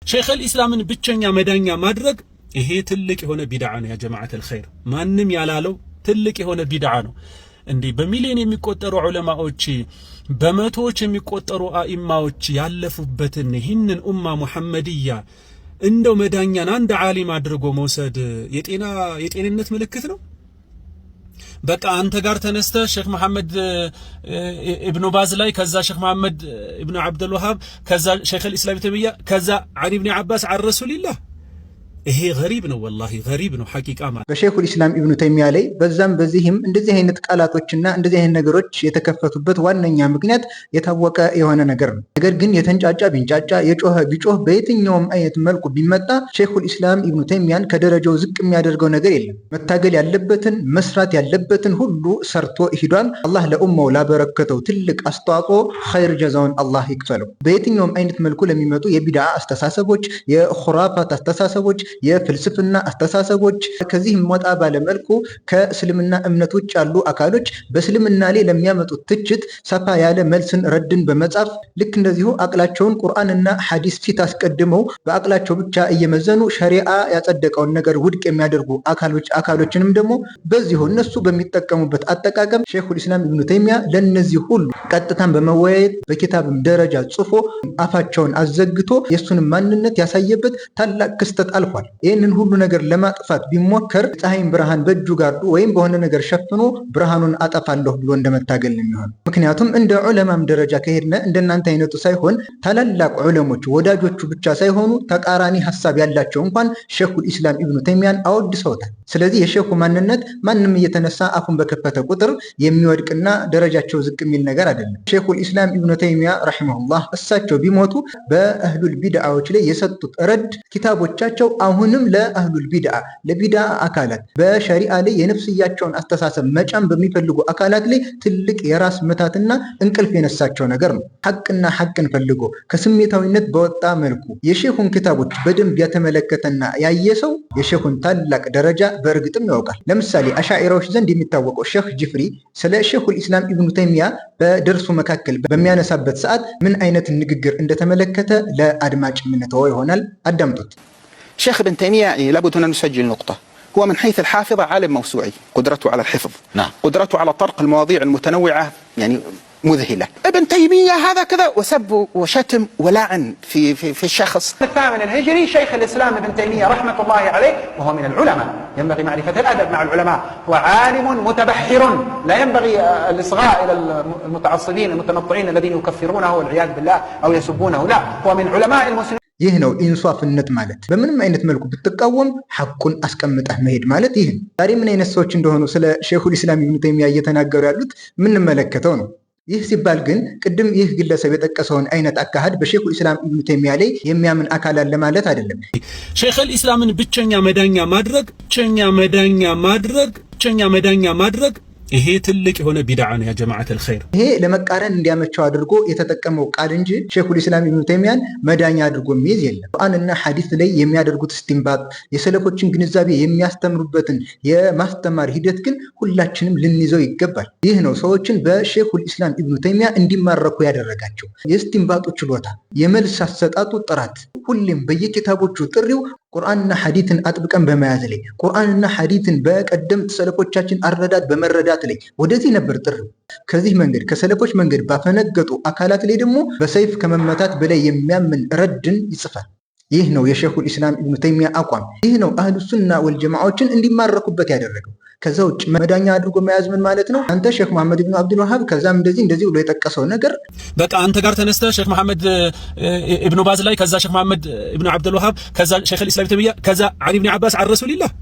ሼኽ አልኢስላምን ብቸኛ መዳኛ ማድረግ ይሄ ትልቅ የሆነ ቢድዓ ነው። ያ ጀማዓተል ኸይር ማንም ያላለው ትልቅ የሆነ ቢድዓ ነው። እንዲህ በሚሊዮን የሚቆጠሩ ዑለማዎች በመቶዎች የሚቆጠሩ አኢማዎች ያለፉበትን ይህንን ኡማ ሙሐመድያ እንደው መዳኛን አንድ ዓሊም አድርጎ መውሰድ የጤንነት ምልክት ነው። በቃ አንተ ጋር ተነስተ ሼክ መሐመድ ኢብኑ ባዝ ላይ ከዛ ሼክ መሐመድ ኢብኑ አብዱል ወሃብ ከዛ ሼክ አልኢስላም ተብያ ከዛ አሊ ኢብኑ አባስ ዐን ረሱልላህ ይሄ ገሪብ ነው። ወላሂ ገሪብ ነው ሐቂቃ ማለት በሼኹል ኢስላም ኢብኑ ተይሚያ ላይ በዛም በዚህም እንደዚህ አይነት ቃላቶችና እንደዚህ አይነት ነገሮች የተከፈቱበት ዋነኛ ምክንያት የታወቀ የሆነ ነገር ነው። ነገር ግን የተንጫጫ ቢንጫጫ የጮኸ ቢጮህ በየትኛውም አይነት መልኩ ቢመጣ ሼኹል ኢስላም ኢብኑ ተይሚያን ከደረጃው ዝቅ የሚያደርገው ነገር የለም። መታገል ያለበትን መስራት ያለበትን ሁሉ ሰርቶ ሂዷል። አላህ ለኡማው ላበረከተው ትልቅ አስተዋጽኦ ኸይር ጀዛውን አላህ ይክፈለው። በየትኛውም አይነት መልኩ ለሚመጡ የቢድዓ አስተሳሰቦች፣ የኹራፋት አስተሳሰቦች፣ የፍልስፍና አስተሳሰቦች ከዚህ ወጣ ባለ መልኩ ከእስልምና እምነት ውጭ ያሉ አካሎች በእስልምና ላይ ለሚያመጡት ትችት ሰፋ ያለ መልስን ረድን በመጻፍ ልክ እንደዚሁ አቅላቸውን ቁርአንና ሐዲስ ፊት አስቀድመው በአቅላቸው ብቻ እየመዘኑ ሸሪዓ ያጸደቀውን ነገር ውድቅ የሚያደርጉ አካሎችንም ደግሞ በዚሁ እነሱ በሚጠቀሙበት አጠቃቀም ሼኹል ኢስላም ኢብኑ ተይሚያ ለነዚህ ሁሉ ቀጥታን በመወያየት በኪታብም ደረጃ ጽፎ አፋቸውን አዘግቶ የሱን ማንነት ያሳየበት ታላቅ ክስተት አልፏል። ይህንን ሁሉ ነገር ለማጥፋት ቢሞከር ፀሐይን ብርሃን በእጁ ጋርዱ ወይም በሆነ ነገር ሸፍኖ ብርሃኑን አጠፋለሁ ብሎ እንደመታገል ነው የሚሆነው። ምክንያቱም እንደ ዑለማም ደረጃ ከሄድነ እንደናንተ አይነቱ ሳይሆን ታላላቅ ዑለሞች ወዳጆቹ ብቻ ሳይሆኑ ተቃራኒ ሐሳብ ያላቸው እንኳን ሼኹል ኢስላም ኢብኑ ተይሚያን አወድሰውታል። ስለዚህ የሼኹ ማንነት ማንም እየተነሳ አፉን በከፈተ ቁጥር የሚወድቅና ደረጃቸው ዝቅ የሚል ነገር አይደለም። ሼኹል ኢስላም ኢብኑ ተይሚያ ረሂመሁላህ እሳቸው ቢሞቱ በአህሉል ቢድዓዎች ላይ የሰጡት ረድ ኪታቦቻቸው አሁንም ለአህሉል ቢድዓ ለቢድዓ አካላት በሸሪዓ ላይ የነፍስያቸውን አስተሳሰብ መጫን በሚፈልጉ አካላት ላይ ትልቅ የራስ ምታትና እንቅልፍ የነሳቸው ነገር ነው። ሐቅና ሐቅን ፈልጎ ከስሜታዊነት በወጣ መልኩ የሼኹን ኪታቦች በደንብ ያተመለከተና ያየ ሰው የሼኹን ታላቅ ደረጃ በእርግጥም ያውቃል። ለምሳሌ አሻኢራዎች ዘንድ የሚታወቀው ሼኽ ጅፍሪ ስለ ሼኹል ኢስላም ኢብኑ ተይሚያ በደርሱ መካከል በሚያነሳበት ሰዓት ምን አይነት ንግግር እንደተመለከተ ለአድማጭ ምንተወው ይሆናል። አዳምጡት። شيخ ابن تيمية يعني لابد هنا نسجل نقطة. هو من حيث الحافظة عالم موسوعي، قدرته على الحفظ، نعم. قدرته على طرق المواضيع المتنوعة يعني مذهلة. ابن تيمية هذا كذا وسب وشتم ولعن في الشخص. الثامن الهجري شيخ الإسلام ابن تيمية رحمة الله عليه وهو من العلماء، ينبغي معرفة الأدب مع العلماء، هو عالم متبحر، لا ينبغي الإصغاء إلى المتعصبين المتنطعين الذين يكفرونه والعياذ بالله أو يسبونه، لا، هو من علماء المسلمين. ይህ ነው ኢንሷፍነት ማለት። በምንም አይነት መልኩ ብትቃወም ሐቁን አስቀምጠህ መሄድ ማለት ይህ ነው። ዛሬ ምን አይነት ሰዎች እንደሆኑ ስለ ሼኹል ኢስላም ኢብኑ ተይሚያ እየተናገሩ ያሉት የምንመለከተው ነው። ይህ ሲባል ግን ቅድም ይህ ግለሰብ የጠቀሰውን አይነት አካሄድ በሼኹል ኢስላም ኢብኑ ተይሚያ ላይ የሚያምን አካል አለ ማለት አይደለም። ሼኽ አልኢስላምን ብቸኛ መዳኛ ማድረግ ይሄ ትልቅ የሆነ ቢድዓ ነው። ያ ጀማዓተል ኸይር ይሄ ለመቃረን እንዲያመቸው አድርጎ የተጠቀመው ቃል እንጂ ሼኹል ኢስላም ኢብኑ ተይሚያን መዳኛ አድርጎ የሚይዝ የለም። ቁርአንና ሐዲስ ላይ የሚያደርጉት እስቲንባጥ የሰለፎችን ግንዛቤ የሚያስተምሩበትን የማስተማር ሂደት ግን ሁላችንም ልንይዘው ይገባል። ይህ ነው ሰዎችን በሼኹል ኢስላም ኢብኑ ተይሚያ እንዲማረኩ ያደረጋቸው። የእስቲንባጡ ችሎታ፣ የመልስ አሰጣጡ ጥራት፣ ሁሌም በየኪታቦቹ ጥሪው ቁርአንና ሐዲትን አጥብቀን በመያዝ ላይ ቁርአንና ሐዲትን በቀደምት ሰለፎቻችን አረዳድ በመረዳት ላይ ወደዚህ ነበር ጥሪው። ከዚህ መንገድ ከሰለፎች መንገድ ባፈነገጡ አካላት ላይ ደግሞ በሰይፍ ከመመታት በላይ የሚያምን ረድን ይጽፋል። ይህ ነው የሼኹል ኢስላም ኢብኑ ተይሚያ አቋም። ይህ ነው አህሉ ሱና ወልጀማዓዎችን እንዲማረኩበት ያደረገው። ከዛ ውጭ መዳኛ አድርጎ መያዝ ምን ማለት ነው? አንተ ሼክ መሐመድ ኢብኑ አብዱል ወሃብ ከዛም እንደዚህ ብሎ የጠቀሰው ነገር በቃ አንተ ጋር ተነስተ ሼክ መሐመድ ኢብኑ ባዝ ላይ ከዛ ሼክ መሐመድ ኢብኑ አብዱል ወሃብ ከዛ ሼክ አልኢስላም ተብያ ከዛ አሊ ኢብኑ አባስ ዐን ረሱልላህ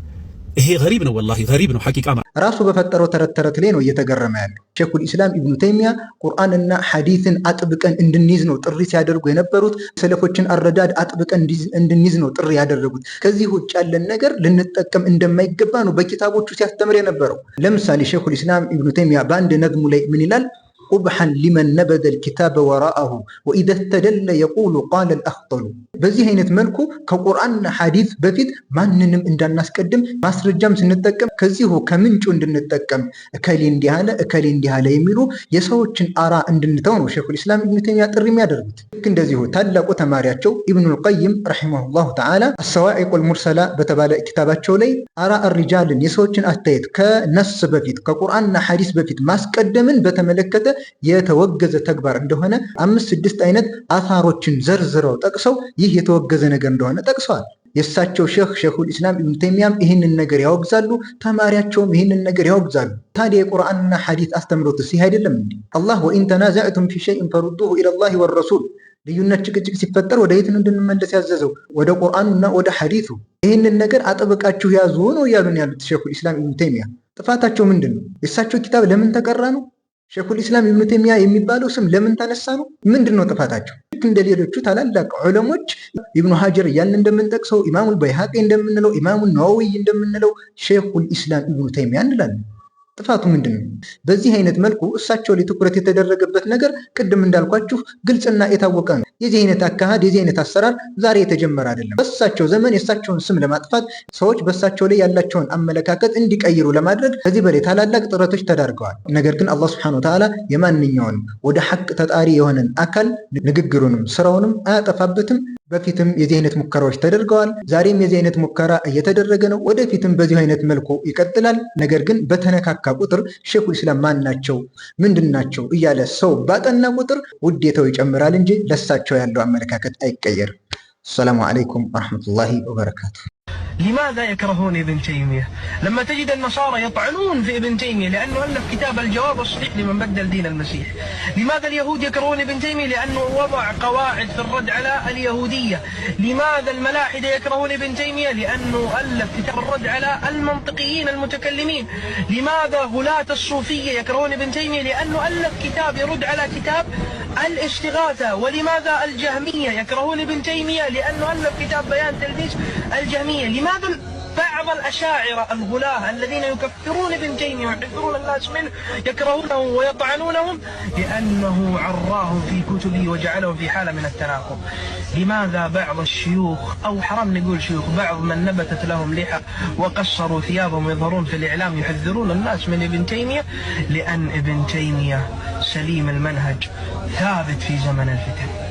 ይሄ ገሪብ ነው። ወላሂ ገሪብ ነው ሐቂቃ ማለት ራሱ በፈጠረው ተረት ላይ ነው እየተገረመ ያለው። ሼኹል ኢስላም ኢብኑ ተይሚያ ቁርአንና ሐዲስን አጥብቀን እንድንይዝ ነው ጥሪ ሲያደርጉ የነበሩት። ሰለፎችን አረዳድ አጥብቀን እንድንይዝ ነው ጥሪ ያደረጉት። ከዚህ ውጭ ያለን ነገር ልንጠቀም እንደማይገባ ነው በኪታቦቹ ሲያስተምር የነበረው። ለምሳሌ ሼኹል ኢስላም ኢብኑ ተይሚያ በአንድ ነዝሙ ላይ ምን ይላል? قبحا لمن نبذ الكتاب وراءه وإذا استدل يقول قال الأخطل በዚህ አይነት መልኩ ከቁርአንና ሐዲስ በፊት ማንንም እንዳናስቀድም ማስረጃም ስንጠቀም ከዚሁ ከምንጩ እንድንጠቀም እከሌ እንዲህ አለ እከሌ እንዲህ አለ የሚሉ የሰዎችን አራ እንድንተው ነው ሸይኹል ኢስላም ኢብኑ ተይሚያ ጥሪ የሚያደርጉት። ልክ እንደዚሁ ታላቁ ተማሪያቸው ኢብኑል ቀይም ረሂመሁላሁ ተዓላ አሰዋኢቁል ሙርሰላ በተባለ ኪታባቸው ላይ አራ الرجالን የሰዎችን አስተያየት ከነስ በፊት ከቁርአንና ሐዲስ በፊት ማስቀደምን በተመለከተ የተወገዘ ተግባር እንደሆነ 5-6 አይነት አሳሮችን ዘርዝረው ጠቅሰው ይህ የተወገዘ ነገር እንደሆነ ጠቅሰዋል። የእሳቸው ሸይኹል ኢስላም ኢብኑ ተይሚያም ይህንን ነገር ያወግዛሉ፣ ተማሪያቸውም ይህንን ነገር ያወግዛሉ። ታዲያ የቁርአንና ሐዲስ አስተምሮትስ ይህ አይደለም እንዴ? አላህ ወኢን ተናዘዕቱም ፊ ሸይኢን ፈሩዱሁ ኢለላሂ ወረሱል፣ ልዩነት ጭቅጭቅ ሲፈጠር ወደ የት እንድንመለስ ያዘዘው? ወደ ቁርአኑና ወደ ሐዲሱ። ይህንን ነገር አጥብቃችሁ ያዙ ነው እያሉን ያሉት ሸይኹል ኢስላም ኢብኑ ተይሚያ። ጥፋታቸው ምንድን ነው? የእሳቸው ኪታብ ለምን ተቀራ ነው? ሸይኹል ኢስላም ኢብኑ ተይሚያ የሚባለው ስም ለምን ተነሳ ነው? ምንድን ነው ጥፋታቸው? ልክ እንደ ሌሎቹ ታላላቅ ዑለሞች ኢብኑ ሀጀር እያልን እንደምንጠቅሰው፣ ኢማሙል በይሃቂ እንደምንለው፣ ኢማሙን ነወዊ እንደምንለው ሸይኹል ኢስላም ኢብኑ ተይሚያ እንላለን። ጥፋቱ ምንድን ነው? በዚህ አይነት መልኩ እሳቸው ላይ ትኩረት የተደረገበት ነገር ቅድም እንዳልኳችሁ ግልጽና የታወቀ ነው። የዚህ አይነት አካሄድ የዚህ አይነት አሰራር ዛሬ የተጀመረ አይደለም። በእሳቸው ዘመን የእሳቸውን ስም ለማጥፋት ሰዎች በእሳቸው ላይ ያላቸውን አመለካከት እንዲቀይሩ ለማድረግ ከዚህ በላይ ታላላቅ ጥረቶች ተዳርገዋል። ነገር ግን አላህ ሱብሓነሁ ወተዓላ የማንኛውንም ወደ ሐቅ ተጣሪ የሆነን አካል ንግግሩንም ስራውንም አያጠፋበትም። በፊትም የዚህ አይነት ሙከራዎች ተደርገዋል። ዛሬም የዚህ አይነት ሙከራ እየተደረገ ነው። ወደፊትም በዚህ አይነት መልኩ ይቀጥላል። ነገር ግን በተነካካ ቁጥር ሸይኹል ኢስላም ማን ናቸው ምንድን ናቸው እያለ ሰው ባጠና ቁጥር ውዴታው ይጨምራል እንጂ ለሳቸው ያለው አመለካከት አይቀየርም። ሰላሙ አለይኩም ወራህመቱላሂ ወበረካቱ። لماذا يكرهون ابن تيمية؟ لما تجد النصارى يطعنون في ابن تيمية لأنه ألف كتاب الجواب الصحيح لمن بدل دين المسيح. لماذا اليهود يكرهون ابن تيمية؟ لأنه وضع قواعد في الرد على اليهودية. لماذا الملاحدة يكرهون ابن تيمية؟ لأنه ألف كتاب الرد على المنطقيين المتكلمين. لماذا غلاة الصوفية يكرهون ابن تيمية؟ لأنه ألف كتاب يرد على كتاب الاستغاثة. ولماذا الجهمية يكرهون ابن تيمية؟ لأنه ألف كتاب بيان تلبيس الجهمية. لماذا بعض الأشاعرة الغلاة الذين يكفرون ابن تيمية ويحذرون الناس منه يكرهونه ويطعنونهم؟ لأنه عراهم في كتبه وجعلهم في حالة من التناقض. لماذا بعض الشيوخ أو حرام نقول شيوخ بعض من نبتت لهم لحى وقصروا ثيابهم يظهرون في الإعلام يحذرون الناس من ابن تيمية؟ لأن ابن تيمية سليم المنهج ثابت في زمن الفتن.